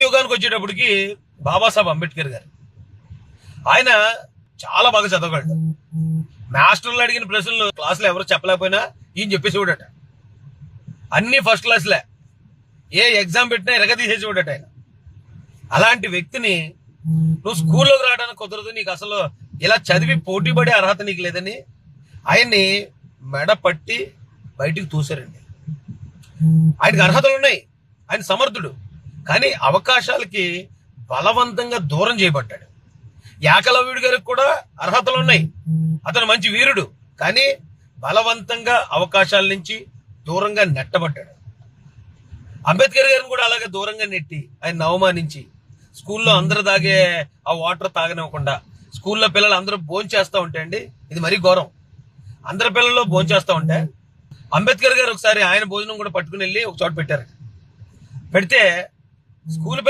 యుగానికి వచ్చేటప్పటికి బాబాసాహెబ్ అంబేద్కర్ గారు ఆయన చాలా బాగా చదవగలడు. మాస్టర్లు అడిగిన ప్రశ్నలు క్లాసులో ఎవరు చెప్పలేకపోయినా ఈయన చెప్పేసేవాడట. అన్ని ఫస్ట్ క్లాస్లే, ఏ ఎగ్జామ్ పెట్టినా ఎరగదీసేసేవాడట ఆయన. అలాంటి వ్యక్తిని నువ్వు స్కూల్లోకి రావడానికి కుదరదు, నీకు అసలు ఇలా చదివి పోటీ పడే అర్హత నీకు లేదని ఆయన్ని మెడ పట్టి బయటికి తోసారండి. ఆయనకి అర్హతలు ఉన్నాయి, ఆయన సమర్థుడు, కానీ అవకాశాలకి బలవంతంగా దూరం చేయబడ్డాడు. ఏకలవ్యుడి గారికి కూడా అర్హతలు ఉన్నాయి, అతను మంచి వీరుడు, కానీ బలవంతంగా అవకాశాల నుంచి దూరంగా నెట్టబడ్డాడు. అంబేద్కర్ గారిని కూడా అలాగే దూరంగా నెట్టి ఆయన అవమానించి స్కూల్లో అందరూ తాగే ఆ వాటర్ తాగనివ్వకుండా, స్కూల్లో పిల్లలు అందరూ భోంచేస్తూ ఉంటే అండి, ఇది మరీ ఘోరం, అందరి పిల్లలు భోంచేస్తూ ఉంటే అంబేద్కర్ గారు ఒకసారి ఆయన భోజనం కూడా పట్టుకుని వెళ్ళి ఒక చోట పెట్టారు. పెడితే స్కూల్